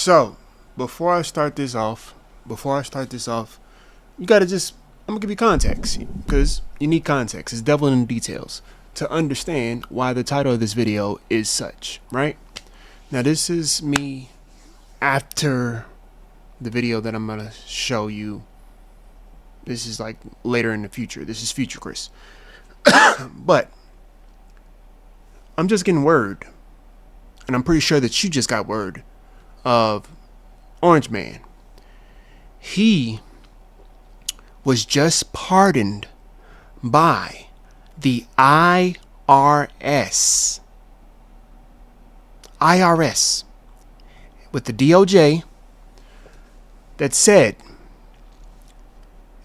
So, before I start this off, you gotta I'm gonna give you context because you need context. It's devil in the details to understand why the title of this video is such, right? Now, this is me after the video that I'm gonna show you. This is like later in the future. This is future Chris. But I'm just getting word, and I'm pretty sure that you just got word of Orange Man. He was just pardoned by the IRS. With the DOJ that said,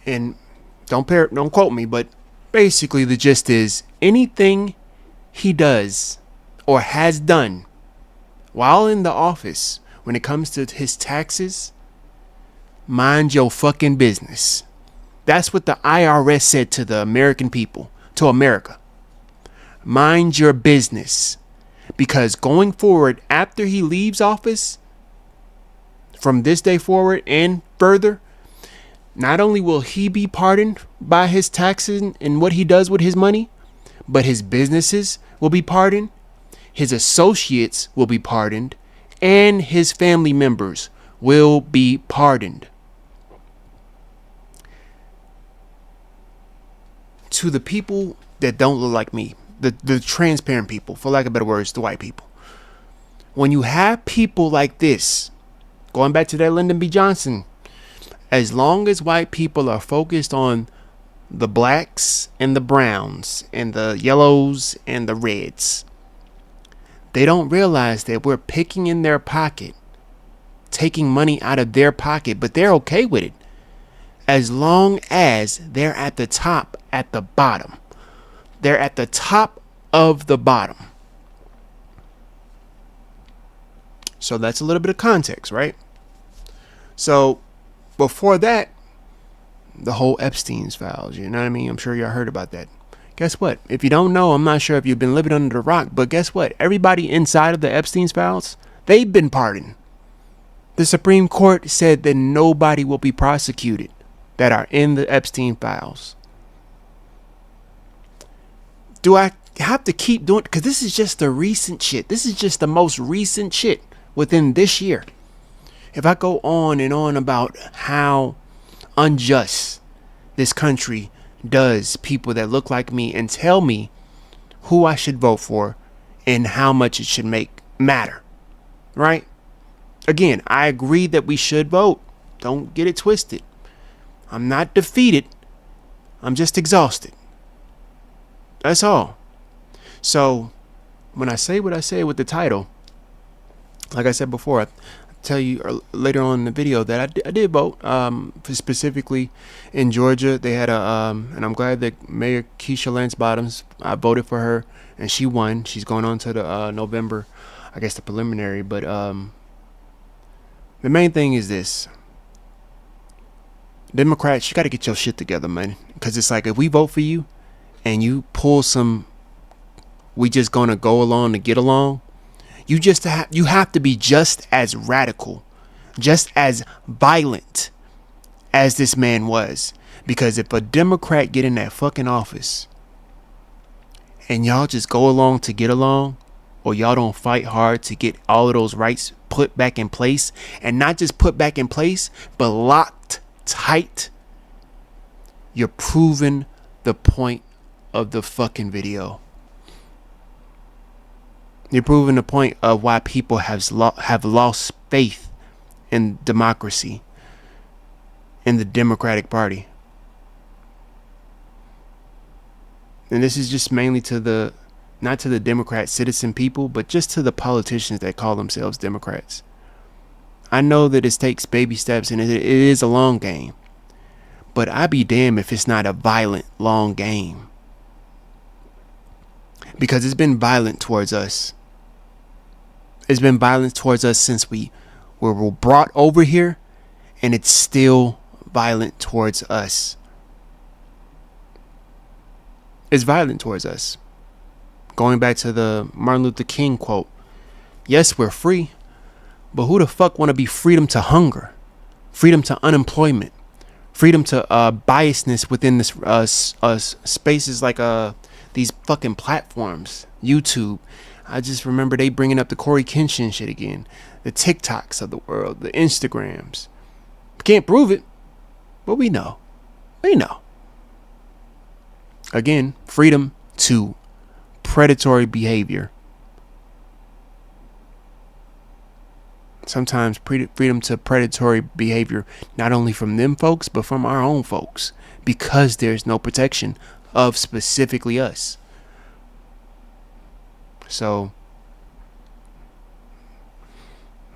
and don't quote me, but basically the gist is anything he does or has done while in the office when it comes to his taxes, mind your fucking business. That's what the IRS said to the American people, to America. Mind your business. Because going forward, after he leaves office, from this day forward and further, not only will he be pardoned by his taxes and what he does with his money, but his businesses will be pardoned, his associates will be pardoned, and his family members will be pardoned. To the people that don't look like me, the transparent people, for lack of better words, the white people. When you have people like this, going back to that Lyndon B. Johnson, as long as white people are focused on the blacks and the browns and the yellows and the reds, they don't realize that we're picking in their pocket, taking money out of their pocket, but they're okay with it as long as they're at the top, at the bottom. They're at the top of the bottom. So that's a little bit of context, right? So before that, the whole Epstein's files, you know what I mean? I'm sure y'all heard about that. Guess what? If you don't know, I'm not sure if you've been living under the rock, but guess what? Everybody inside of the Epstein's files, they've been pardoned. The Supreme Court said that nobody will be prosecuted that are in the Epstein files. Do I have to keep doing it? Because this is just the recent shit. This is just the most recent shit within this year. If I go on and on about how unjust this country does people that look like me and tell me who I should vote for and how much it should matter, right? Again, I agree that we should vote. Don't get it twisted. I'm not defeated. I'm just exhausted. That's all. So when I say what I say with the title, like I said before, I tell you later on in the video that I did vote. Specifically in Georgia, they had and I'm glad that Mayor Keisha Lance Bottoms, I voted for her and she won. She's going on to the November, I guess the preliminary. But the main thing is this: Democrats, you got to get your shit together, man. Because it's like if we vote for you and you pull some, we just gonna go along to get along. You have to be just as radical, just as violent as this man was. Because if a Democrat get in that fucking office and y'all just go along to get along, or y'all don't fight hard to get all of those rights put back in place, and not just put back in place, but locked tight, you're proving the point of the fucking video. You're proving the point of why people have lost faith in democracy, in the Democratic Party. And this is just mainly not to the Democrat citizen people, but just to the politicians that call themselves Democrats. I know that it takes baby steps and it is a long game, but I be damned if it's not a violent, long game. Because it's been violent towards us. It's been violent towards us since we were brought over here, and it's still violent towards us. It's violent towards us. Going back to the Martin Luther King quote, yes, we're free, But who the fuck want to be freedom to hunger, freedom to unemployment, freedom to biasness within this spaces like these fucking platforms, YouTube. I just remember they bringing up the Corey Kenshin shit again, the TikToks of the world, the Instagrams. Can't prove it, but we know. We know. Again, freedom to predatory behavior. Sometimes freedom to predatory behavior, not only from them folks, but from our own folks, because there's no protection of specifically us. So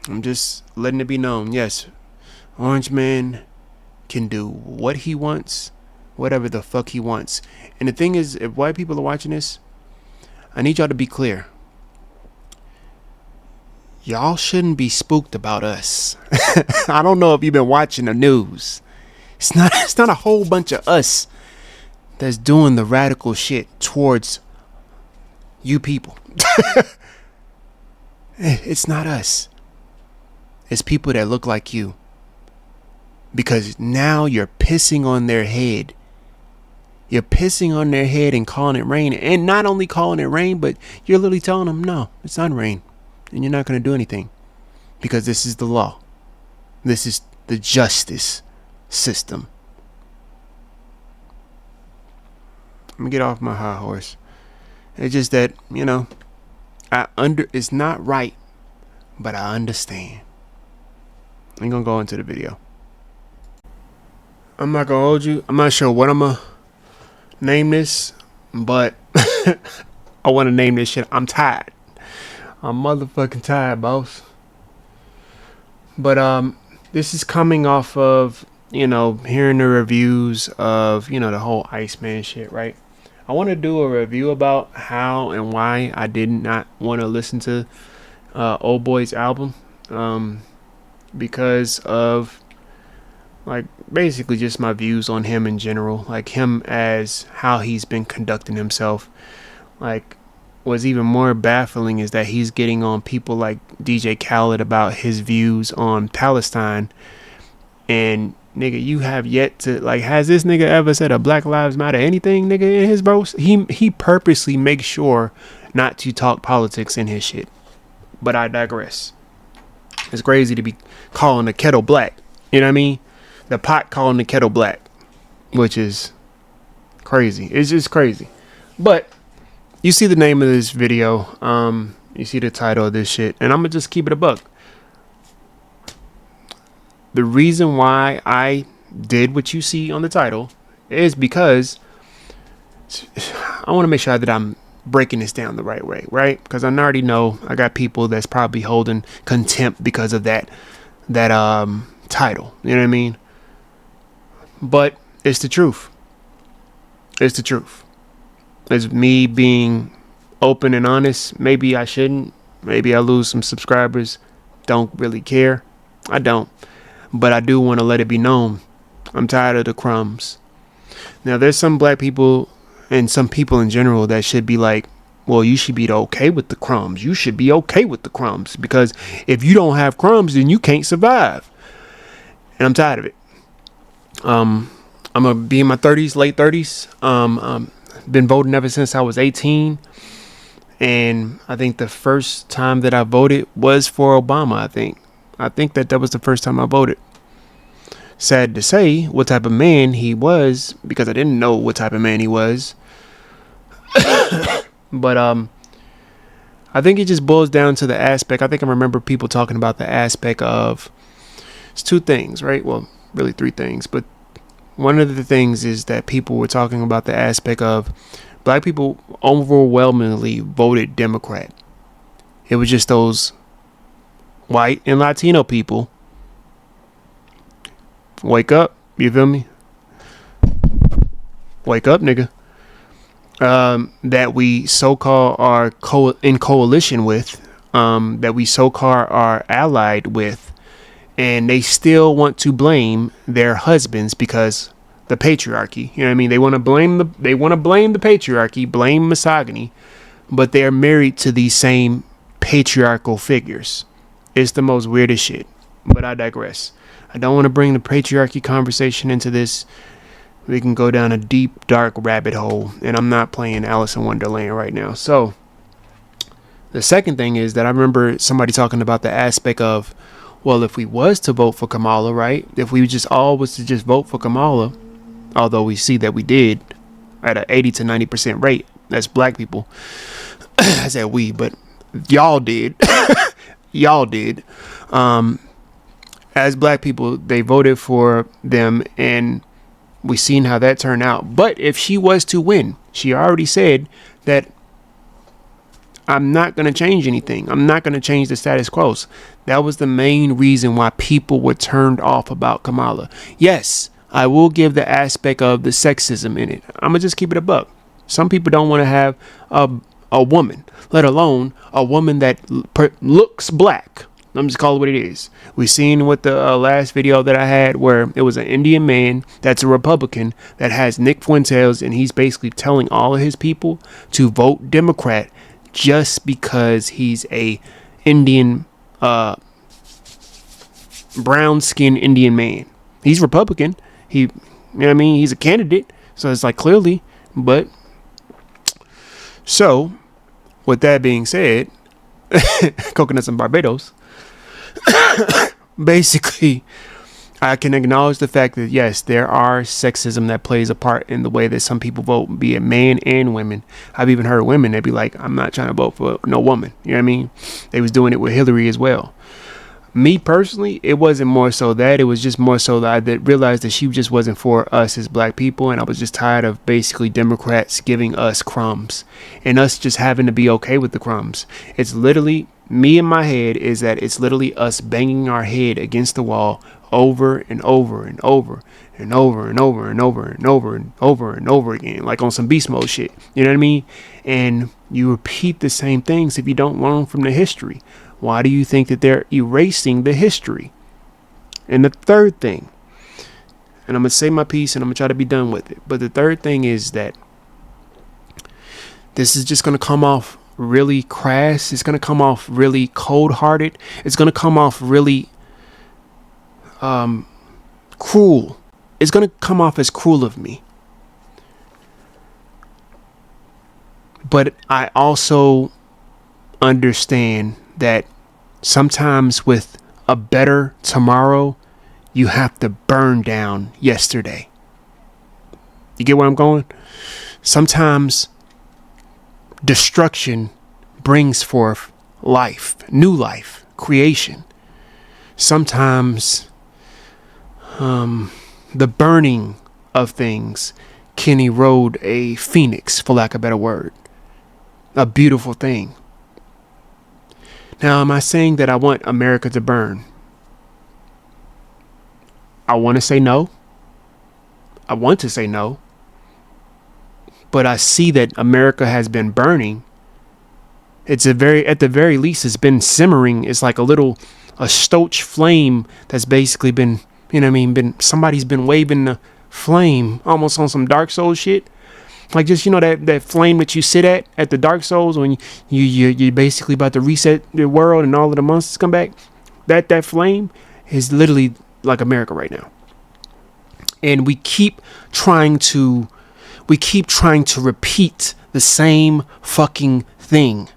I'm just letting it be known. Yes, Orange Man can do what he wants, whatever the fuck he wants. And the thing is, if white people are watching this, I need y'all to be clear. Y'all shouldn't be spooked about us. I don't know if you've been watching the news. It's not a whole bunch of us that's doing the radical shit towards you people. It's not us. It's people that look like you. Because now you're pissing on their head. You're pissing on their head and calling it rain. And not only calling it rain, but you're literally telling them, no, it's not rain. And you're not going to do anything. Because this is the law. This is the justice system. Let me get off my high horse. It's just that, it's not right, but I understand. I'm going to go into the video. I'm not going to hold you. I'm not sure what I'm going to name this, but I want to name this shit. I'm tired. I'm motherfucking tired, boss. But this is coming off of, hearing the reviews of, the whole Iceman shit, right? I want to do a review about how and why I did not want to listen to Old Boy's album. Because of, basically just my views on him in general. Like, him as how he's been conducting himself. What's even more baffling is that he's getting on people like DJ Khaled about his views on Palestine. And nigga, you have yet to, has this nigga ever said a Black Lives Matter anything, nigga, in his bros? He purposely makes sure not to talk politics in his shit. But I digress. It's crazy to be calling the kettle black. You know what I mean? The pot calling the kettle black, which is crazy. It's just crazy. But you see the name of this video. You see the title of this shit. And I'm going to just keep it a buck. The reason why I did what you see on the title is because I want to make sure that I'm breaking this down the right way, right? Because I already know I got people that's probably holding contempt because of that title. You know what I mean? But it's the truth. It's the truth. It's me being open and honest. Maybe I shouldn't. Maybe I lose some subscribers. Don't really care. I don't. But I do want to let it be known. I'm tired of the crumbs. Now, there's some black people and some people in general that should be like, well, you should be okay with the crumbs. You should be okay with the crumbs. Because if you don't have crumbs, then you can't survive. And I'm tired of it. I'm going to be in my 30s, late 30s. Been voting ever since I was 18. And I think the first time that I voted was for Obama, I think that was the first time I voted. Sad to say what type of man he was, because I didn't know what type of man he was. But I think it just boils down to the aspect. I think I remember people talking about the aspect of, it's two things, right? Well, really three things. But one of the things is that people were talking about the aspect of black people overwhelmingly voted Democrat. It was just those white and Latino people. Wake up, you feel me? Wake up, nigga. That we so-called are in coalition with, that we so-called are allied with, and they still want to blame their husbands because the patriarchy. You know what I mean? They want to blame the patriarchy, blame misogyny, but they are married to these same patriarchal figures. It's the most weirdest shit. But I digress. I don't want to bring the patriarchy conversation into this. We can go down a deep, dark rabbit hole. And I'm not playing Alice in Wonderland right now. So, the second thing is that I remember somebody talking about the aspect of, well, if we was to vote for Kamala, right? If we just all was to just vote for Kamala, although we see that we did at an 80 to 90% rate, that's black people. I said we, but y'all did. Y'all did. As black people, they voted for them, and we seen how that turned out. But if she was to win, she already said that I'm not going to change anything. I'm not going to change the status quo. That was the main reason why people were turned off about Kamala. Yes, I will give the aspect of the sexism in it. I'm going to just keep it a buck. Some people don't want to have a woman, let alone a woman that looks black. I'm just calling it what it is. We seen with the last video that I had where it was an Indian man that's a Republican that has Nick Fuentes, and he's basically telling all of his people to vote Democrat just because he's a Indian, brown skinned Indian man. He's Republican. You know what I mean? He's a candidate. So it's like clearly, but so with that being said, coconuts and Barbados, basically, I can acknowledge the fact that yes, there are sexism that plays a part in the way that some people vote, be it men and women. I've even heard women that be like, I'm not trying to vote for no woman. You know what I mean? They was doing it with Hillary as well. Me personally, it wasn't more so that. It was just more so that I realized that she just wasn't for us as black people. And I was just tired of basically Democrats giving us crumbs and us just having to be okay with the crumbs. It's literally, me in my head is that it's literally us banging our head against the wall over and over and over and over and over and over and over and over and over again, like on some beast mode shit. You know what I mean? And you repeat the same things if you don't learn from the history. Why do you think that they're erasing the history? And the third thing, and I'm going to say my piece and I'm going to try to be done with it. But the third thing is that this is just going to come off really crass. It's going to come off really cold-hearted. It's going to come off really cruel. It's going to come off as cruel of me. But I also understand that sometimes with a better tomorrow, you have to burn down yesterday. You get where I'm going? Sometimes destruction brings forth life, new life, creation. Sometimes the burning of things can erode a phoenix, for lack of a better word. A beautiful thing. Now, am I saying that I want America to burn? I want to say no. I want to say no. But I see that America has been burning. At the very least, it's been simmering. It's like a stoach flame that's basically been, you know what I mean, somebody's been waving the flame almost on some Dark Souls shit. Like just, you know, that flame that you sit at the Dark Souls when you're basically about to reset the world and all of the monsters come back. That flame is literally like America right now. And we keep trying to repeat the same fucking thing.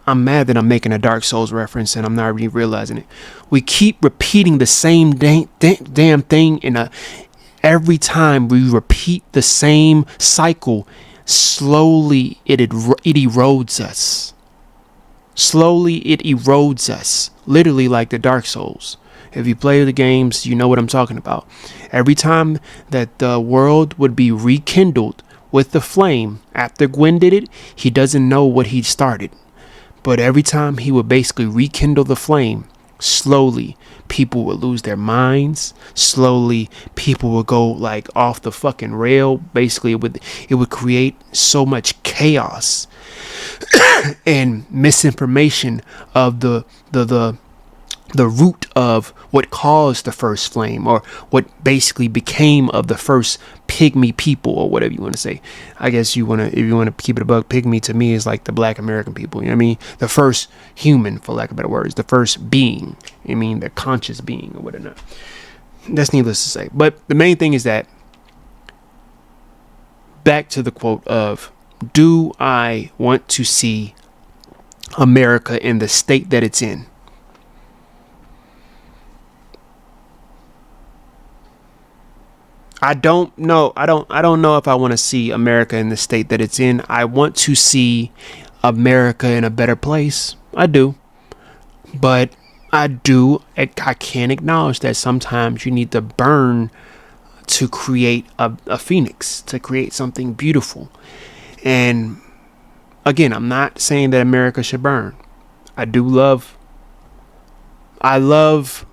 I'm mad that I'm making a Dark Souls reference and I'm not really realizing it. We keep repeating the same damn thing every time we repeat the same cycle, slowly it erodes us. Slowly it erodes us. Literally like the Dark Souls. If you play the games, you know what I'm talking about. Every time that the world would be rekindled with the flame, after Gwen did it, he doesn't know what he started. But every time he would basically rekindle the flame, slowly people would lose their minds. Slowly people would go like off the fucking rail. Basically it would create so much chaos and misinformation of the the root of what caused the first flame, or what basically became of the first pygmy people, or whatever you want to say. I guess if you want to keep it a buck, pygmy to me is like the black American people. You know what I mean? The first human, for lack of better words, the first being. I mean, the conscious being or whatnot. That's needless to say. But the main thing is that, back to the quote of, do I want to see America in the state that it's in? I don't know. I don't know if I want to see America in the state that it's in. I want to see America in a better place. I do. But I can't acknowledge that sometimes you need to burn to create a phoenix, to create something beautiful. And again, I'm not saying that America should burn. I do love, I love,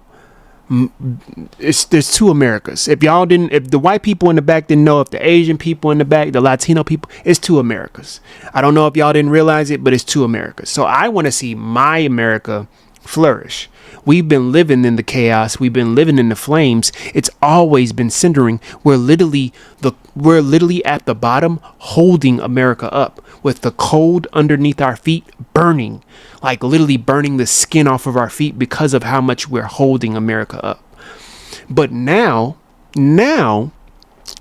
there's two Americas. If the white people in the back didn't know, if the Asian people in the back, the Latino people, it's two Americas. I don't know if y'all didn't realize it, but it's two Americas. So I want to see my America flourish. We've been living in the chaos. We've been living in the flames. It's always been cindering. We're literally at the bottom, holding America up with the cold underneath our feet, burning, like literally burning the skin off of our feet because of how much we're holding America up. But now,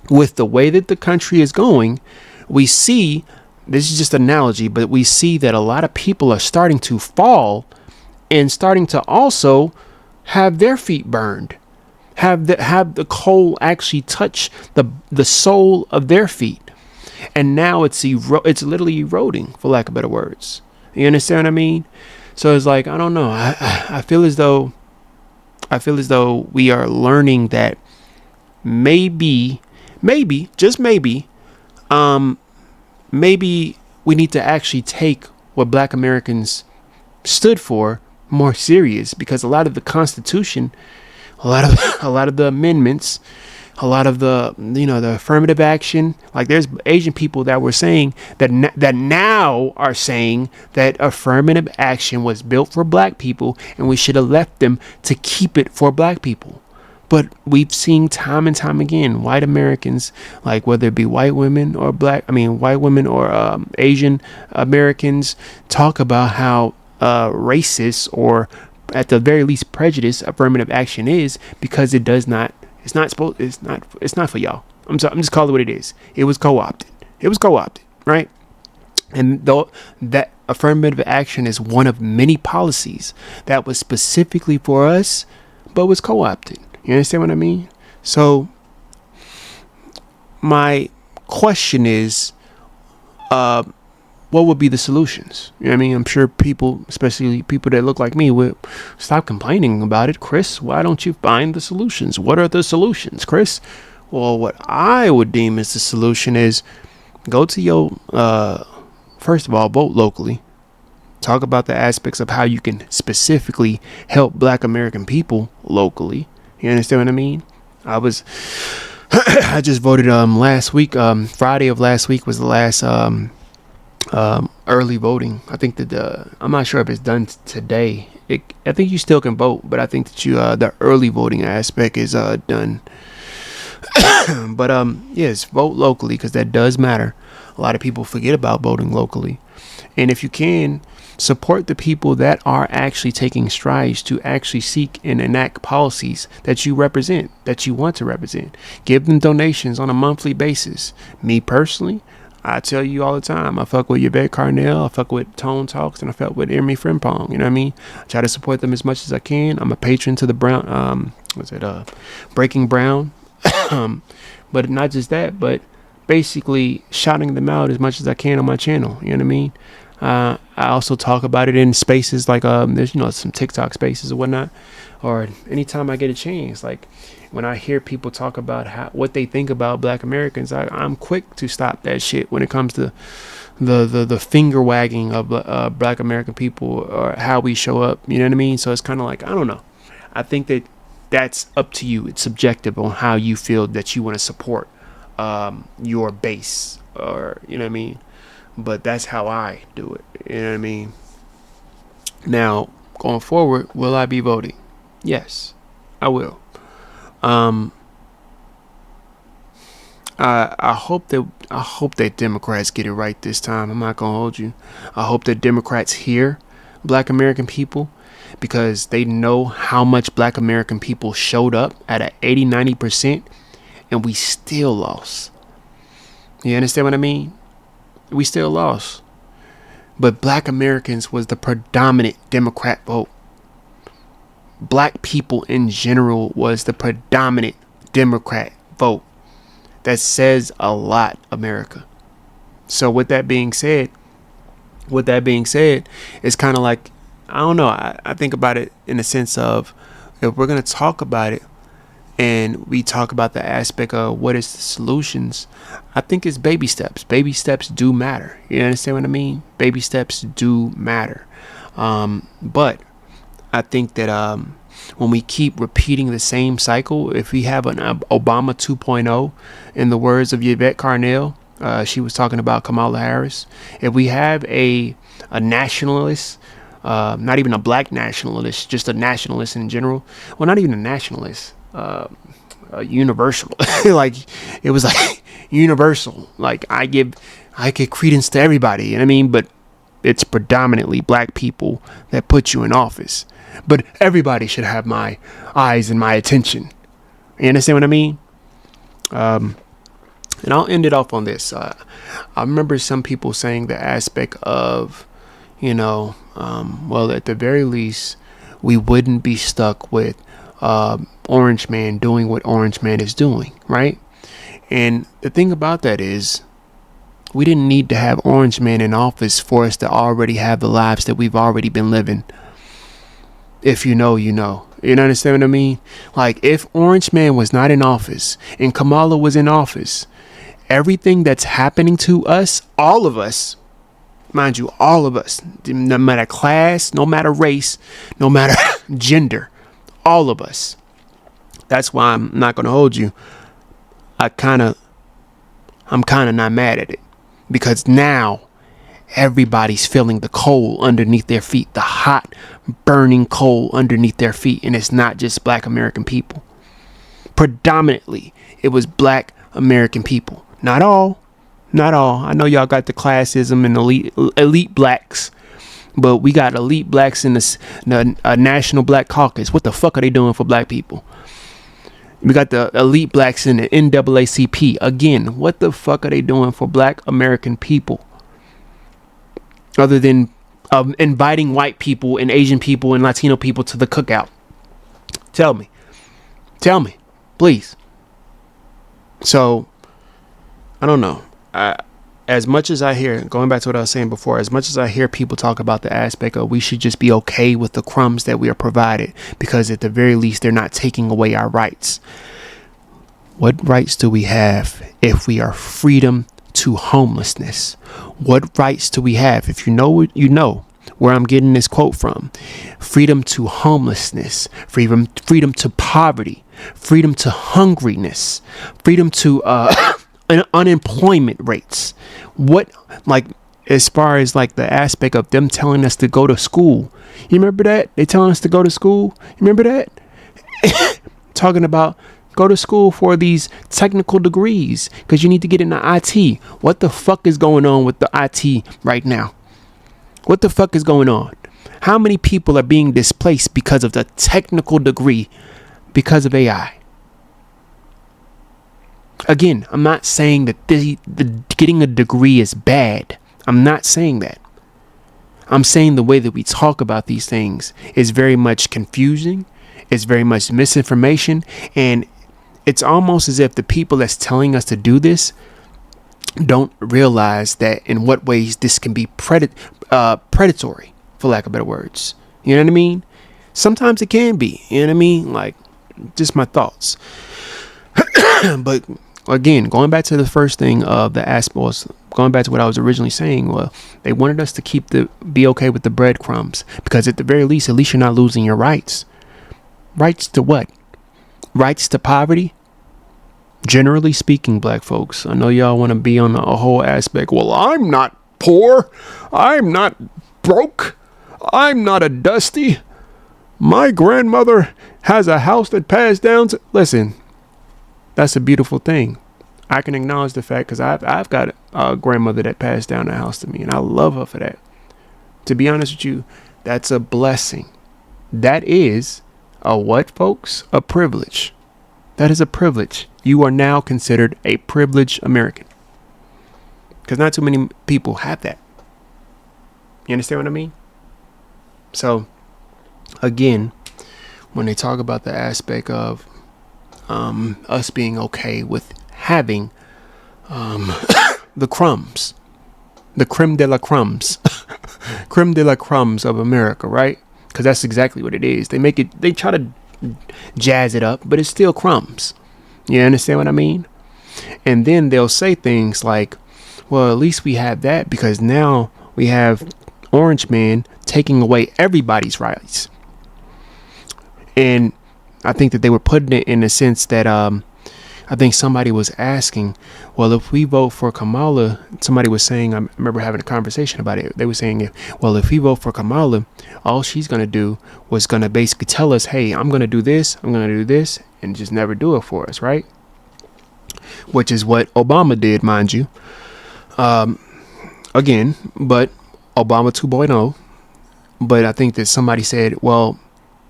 with the way that the country is going, we see, this is just an analogy, but we see that a lot of people are starting to fall and starting to also have their feet burned, have the coal actually touch the sole of their feet, and now it's literally eroding, for lack of better words. You understand what I mean? So it's like, I don't know. I feel as though we are learning that maybe, just maybe, maybe we need to actually take what Black Americans stood for more serious, because a lot of the Constitution, a lot of the amendments, a lot of the the affirmative action, like there's Asian people that were saying that now are saying that affirmative action was built for Black people and we should have left them to keep it for Black people. But we've seen time and time again, white Americans, like whether it be white women or Asian Americans, talk about how racist, or at the very least prejudiced, affirmative action is, because it's not for y'all. I'm sorry, I'm just calling it what it is. It was co-opted, right? And though that affirmative action is one of many policies that was specifically for us, but was co-opted. You understand what I mean? So my question is, what would be the solutions? You know what I mean? I'm sure people, especially people that look like me, would stop complaining about it. Chris, why don't you find the solutions? What are the solutions, Chris? Well, what I would deem as the solution is go to your, first of all, vote locally. Talk about the aspects of how you can specifically help Black American people locally. You understand what I mean? I just voted last week. Friday of last week was the last early voting. I think that I'm not sure if it's done today. I think you still can vote, but I think that the early voting aspect is done. But yes, vote locally, because that does matter. A lot of people forget about voting locally, and if you can, support the people that are actually taking strides to actually seek and enact policies that you represent, that you want to represent. Give them donations on a monthly basis. Me personally, I tell you all the time, I fuck with Yvette Carnell, I fuck with Tone Talks, and I fuck with Emery Frimpong. You know what I mean? I try to support them as much as I can. I'm a patron to the Breaking Brown. But not just that, but basically shouting them out as much as I can on my channel. You know what I mean? I also talk about it in spaces like there's some TikTok spaces or whatnot, or anytime I get a chance. Like when I hear people talk about what they think about Black Americans, I'm quick to stop that shit when it comes to the finger wagging of Black American people, or how we show up. You know what I mean? So it's kind of like, I don't know. I think that's up to you. It's subjective on how you feel that you want to support your base, or you know what I mean. But that's how I do it. You know what I mean? Now, going forward, will I be voting? Yes, I will. Um, I hope that Democrats get it right this time. I'm not gonna hold you. I hope that Democrats hear Black American people because they know how much Black American people showed up at a 80-90%, and we still lost. You understand what I mean? We still lost. But Black Americans was the predominant Democrat vote. Black people in general was the predominant Democrat vote. That says a lot, America. So with that being said, it's kind of like, I don't know. I think about it in the sense of, if we're going to talk about it and we talk about the aspect of what is the solutions, I think it's baby steps. Baby steps do matter. You understand what I mean? Baby steps do matter. But I think that when we keep repeating the same cycle, if we have an Obama 2.0, in the words of Yvette Carnell, she was talking about Kamala Harris. If we have a nationalist, not even a black nationalist, just a nationalist in general, well, not even a nationalist, a universal, like it was like universal. Like I give credence to everybody, you know what I mean? But it's predominantly black people that put you in office. But everybody should have my eyes and my attention. You understand what I mean? And I'll end it off on this. I remember some people saying the aspect of, well, at the very least, we wouldn't be stuck with Orange Man doing what Orange Man is doing, right? And the thing about that is, we didn't need to have Orange Man in office for us to already have the lives that we've already been living. If you know, you know. You understand what I mean? Like, if Orange Man was not in office and Kamala was in office, everything that's happening to us, all of us, mind you, all of us, no matter class, no matter race, no matter gender, all of us. That's why I'm not going to hold you. I'm kind of not mad at it, because now everybody's feeling the coal underneath their feet, the hot, burning coal underneath their feet. And it's not just black American people. Predominantly, it was black American people. Not all. I know y'all got the classism and elite blacks, but we got elite blacks in the National Black Caucus. What the fuck are they doing for black people? We got the elite blacks in the NAACP. Again, what the fuck are they doing for black American people? Other than inviting white people and Asian people and Latino people to the cookout. Tell me, please. So, I don't know. As much as I hear, going back to what I was saying before, as much as I hear people talk about the aspect of we should just be okay with the crumbs that we are provided, because at the very least, they're not taking away our rights. What rights do we have if we are freedom to homelessness? What rights do we have? If you know, you know where I'm getting this quote from. Freedom to homelessness, freedom to poverty, freedom to hungriness, freedom to unemployment rates. What, like, as far as like the aspect of them telling us to go to school. You remember that? They telling us to go to school. You remember that? Talking about go to school for these technical degrees because you need to get into IT. What the fuck is going on with the IT right now? What the fuck is going on? How many people are being displaced because of the technical degree because of AI? Again, I'm not saying that the getting a degree is bad. I'm not saying that. I'm saying the way that we talk about these things is very much confusing. It's very much misinformation. And it's almost as if the people that's telling us to do this don't realize that in what ways this can be predatory, for lack of better words. You know what I mean? Sometimes it can be. You know what I mean? Like, just my thoughts. But again, going back to the first thing of the aspects, going back to what I was originally saying, well, they wanted us to be okay with the breadcrumbs, because at the very least, at least you're not losing your rights. Rights to what? Rights to poverty? Generally speaking, black folks, I know y'all want to be on a whole aspect. Well, I'm not poor. I'm not broke. I'm not a dusty. My grandmother has a house that passed down to. Listen, that's a beautiful thing. I can acknowledge the fact because I've got a grandmother that passed down the house to me, and I love her for that. To be honest with you, that's a blessing. That is a what, folks? A privilege. That is a privilege. You are now considered a privileged American. Because not too many people have that. You understand what I mean? So, again, when they talk about the aspect of us being okay with having the crumbs, the creme de la crumbs, creme de la crumbs of America, right? Because that's exactly what it is. They try to jazz it up, but it's still crumbs. You understand what I mean? And then they'll say things like, well, at least we have that because now we have Orange Man taking away everybody's rights. And I think that they were putting it in the sense that I think somebody was asking, well, if we vote for Kamala, somebody was saying, I remember having a conversation about it. They were saying, well, if we vote for Kamala, all she's going to do was going to basically tell us, hey, I'm going to do this, I'm going to do this, and just never do it for us, right? Which is what Obama did, mind you. Again, but Obama 2.0. But I think that somebody said, well,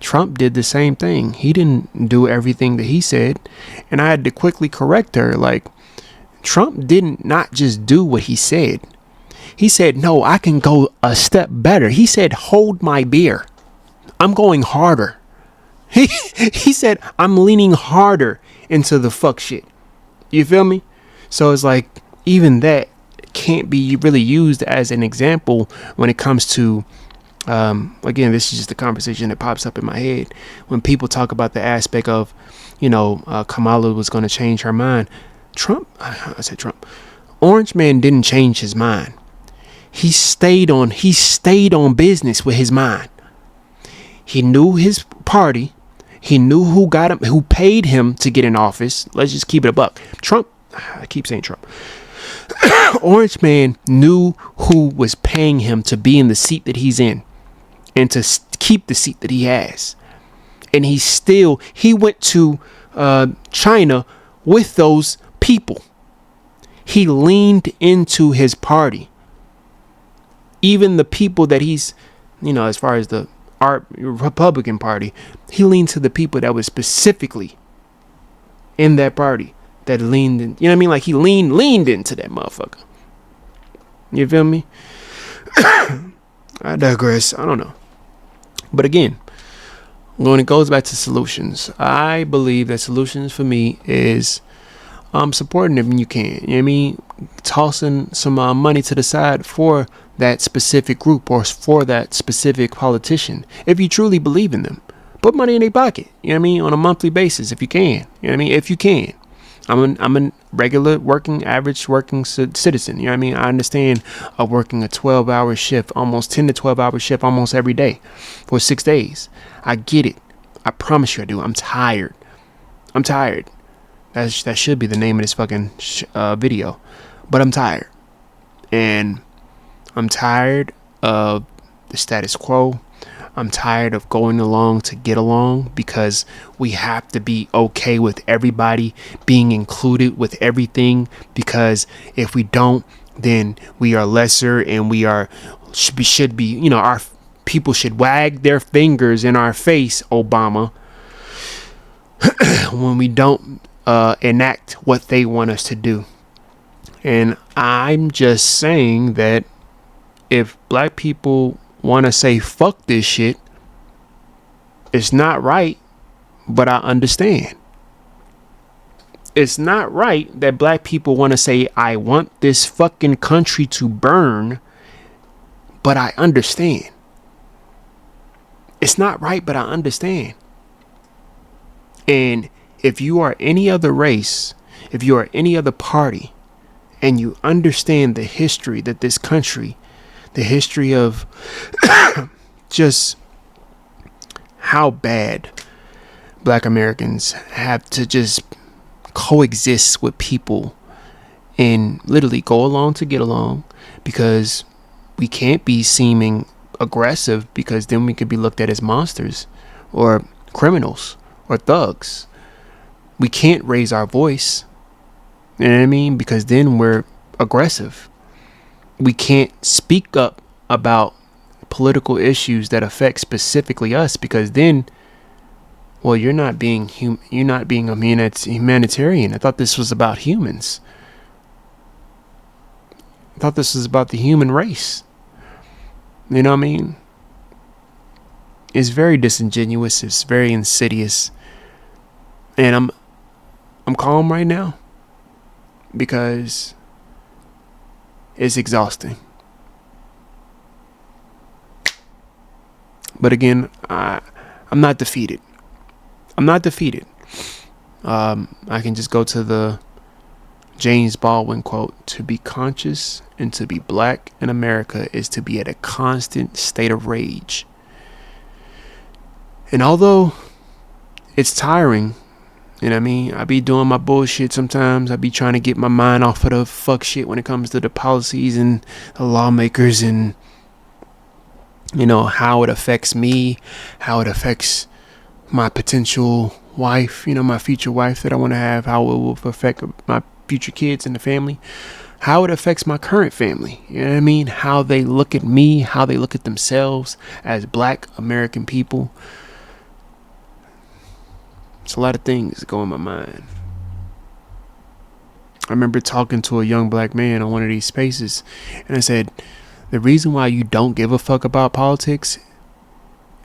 Trump did the same thing. He didn't do everything that he said. And I had to quickly correct her. Like, Trump didn't not just do what he said. He said, no, I can go a step better. He said, hold my beer. I'm going harder. He said, I'm leaning harder into the fuck shit. You feel me? So it's like, even that can't be really used as an example when it comes to again, this is just a conversation that pops up in my head when people talk about the aspect of, Kamala was going to change her mind. I said Trump. Orange Man didn't change his mind. He stayed on business with his mind. He knew his party. He knew who got him, who paid him to get in office. Let's just keep it a buck. Trump, I keep saying Trump. Orange Man knew who was paying him to be in the seat that he's in and to keep the seat that he has. And he went to China with those people. He leaned into his party. Even the people that he's, as far as our Republican Party, he leaned to the people that was specifically in that party. That leaned in, you know what I mean? Like he leaned into that motherfucker. You feel me? I digress. I don't know. But again, when it goes back to solutions, I believe that solutions for me is supporting them when you can. You know what I mean? Tossing some money to the side for that specific group or for that specific politician. If you truly believe in them, put money in their pocket. You know what I mean? On a monthly basis, if you can. You know what I mean? If you can. I'm a regular average working citizen. You know what I mean? I understand working a 12-hour shift, almost 10 to 12-hour shift almost every day for 6 days. I get it. I promise you I do. I'm tired. That should be the name of this fucking video. But I'm tired. And I'm tired of the status quo. I'm tired of going along to get along because we have to be okay with everybody being included with everything, because if we don't, then we are lesser and should be, our people should wag their fingers in our face, Obama, when we don't enact what they want us to do. And I'm just saying that if black people want to say fuck this shit, it's not right, but I understand. It's not right that black people want to say I want this fucking country to burn, but I understand. It's not right, but I understand. And if you are any other race, if you are any other party, and you understand the history that this country, the history of just how bad black Americans have to just coexist with people and literally go along to get along, because we can't be seeming aggressive, because then we could be looked at as monsters. or criminals or thugs. We can't raise our voice. You know what I mean? Because then we're aggressive. We can't speak up about political issues that affect specifically us, because then, well, you're not being a humanitarian. I thought this was about humans. I thought this was about the human race. You know what I mean? It's very disingenuous. It's very insidious. And I'm calm right now because it's exhausting. But again, I'm not defeated. I'm not defeated. I can just go to the James Baldwin quote: "To be conscious and to be black in America is to be at a constant state of rage." And although it's tiring, you know what I mean, I be doing my bullshit sometimes. I be trying to get my mind off of the fuck shit when it comes to the policies and the lawmakers, and you know how it affects me, how it affects my potential wife, you know, my future wife that I want to have, how it will affect my future kids and the family, how it affects my current family. You know what I mean? How they look at me, how they look at themselves as black American people. It's a lot of things that go in my mind. I remember talking to a young black man on one of these spaces, and I said, the reason why you don't give a fuck about politics,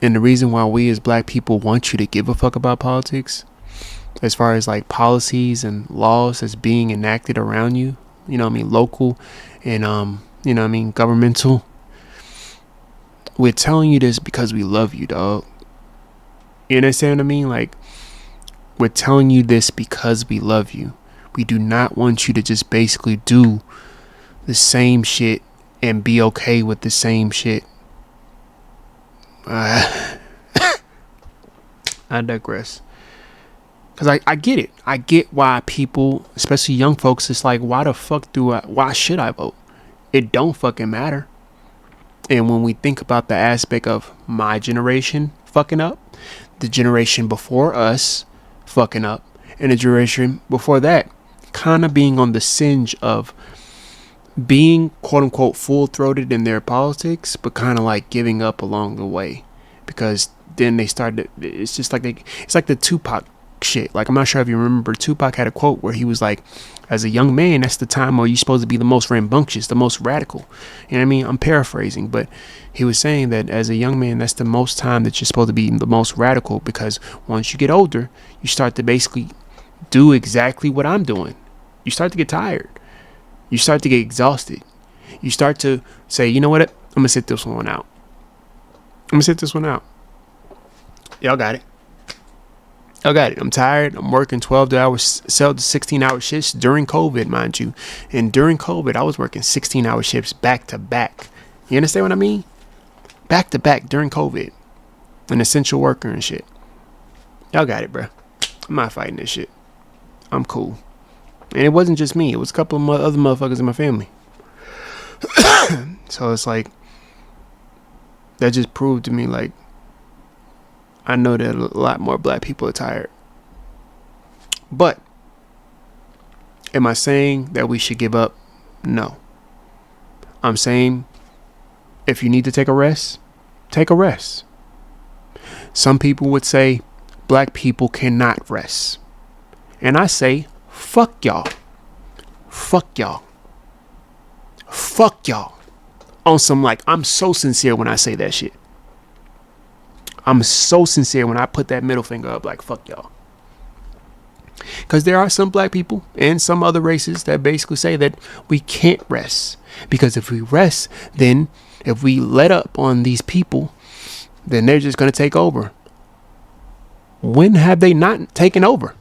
and the reason why we as black people want you to give a fuck about politics, as far as like policies and laws that's being enacted around you, you know what I mean, local and you know what I mean, governmental, we're telling you this because we love you, dog. You understand what I mean? Like, we're telling you this because we love you. We do not want you to just basically do the same shit and be okay with the same shit. I digress. Because I get it. I get why people, especially young folks, it's like, why the fuck why should I vote? It don't fucking matter. And when we think about the aspect of my generation fucking up, the generation before us fucking up, and the generation before that kind of being on the singe of being quote unquote full throated in their politics, but kind of like giving up along the way, because then they started, it's just like it's like the Tupac shit. Like, I'm not sure if you remember, Tupac had a quote where he was like, as a young man, that's the time where you're supposed to be the most rambunctious, the most radical. You know what I mean? I'm paraphrasing, but he was saying that as a young man, that's the most time that you're supposed to be the most radical, because once you get older, you start to basically do exactly what I'm doing. You start to get tired. You start to get exhausted. You start to say, you know what? I'm going to sit this one out. Y'all got it. I'm tired. I'm working 12 hours, 16-hour shifts during COVID, mind you. And during COVID, I was working 16-hour shifts back to back. You understand what I mean? Back to back during COVID. An essential worker and shit. Y'all got it, bro. I'm not fighting this shit. I'm cool. And it wasn't just me. It was a couple of other motherfuckers in my family. So it's like, that just proved to me, like, I know that a lot more black people are tired. But am I saying that we should give up? No. I'm saying if you need to take a rest, take a rest. Some people would say black people cannot rest. And I say, fuck y'all. Fuck y'all. Fuck y'all. On some, like, I'm so sincere when I say that shit. I'm so sincere when I put that middle finger up, like, fuck y'all. Because there are some black people and some other races that basically say that we can't rest. Because if we rest, then if we let up on these people, then they're just going to take over. When have they not taken over?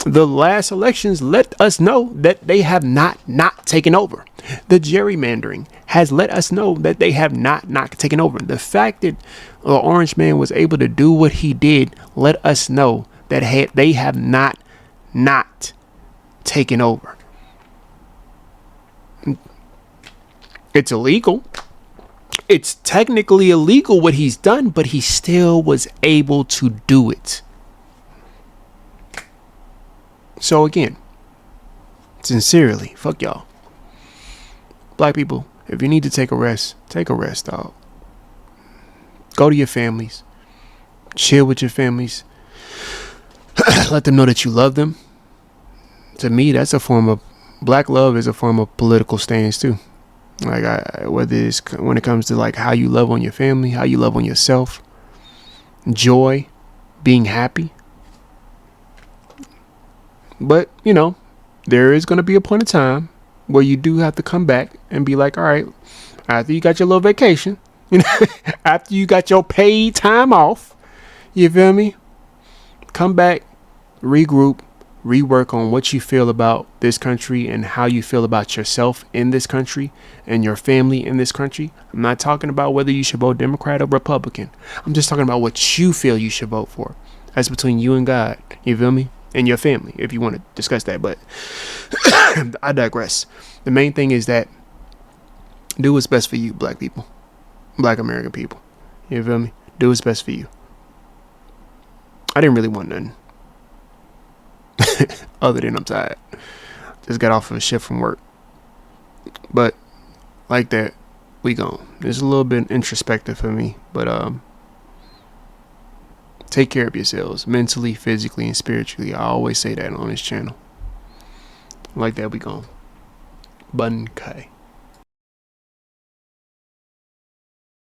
The last elections let us know that they have not taken over. The gerrymandering has let us know that they have not taken over. The fact that the Orange Man was able to do what he did let us know that they have not taken over. It's illegal. It's technically illegal what he's done, but he still was able to do it. So again, sincerely, fuck y'all. Black people, if you need to take a rest, dog. Go to your families. Chill with your families. Let them know that you love them. To me, that's a form of black love is a form of political stance too. Like whether it's when it comes to like how you love on your family, how you love on yourself, joy, being happy. But you know, there is going to be a point of time where you do have to come back and be like, all right, after you got your little vacation, you know, after you got your paid time off, you feel me? Come back, regroup, rework on what you feel about this country and how you feel about yourself in this country and your family in this country. I'm not talking about whether you should vote Democrat or Republican. I'm just talking about what you feel you should vote for. That's between you and God. You feel me? And your family, if you want to discuss that. But I digress. The main thing is that do what's best for you, black people, black American people. You feel me? Do what's best for you. I didn't really want nothing other than I'm tired. Just got off of a shift from work. But like that, we gone. It's a little bit introspective for me, but take care of yourselves mentally, physically, and spiritually. I always say that on this channel. Like that, we gone. Bun Kai.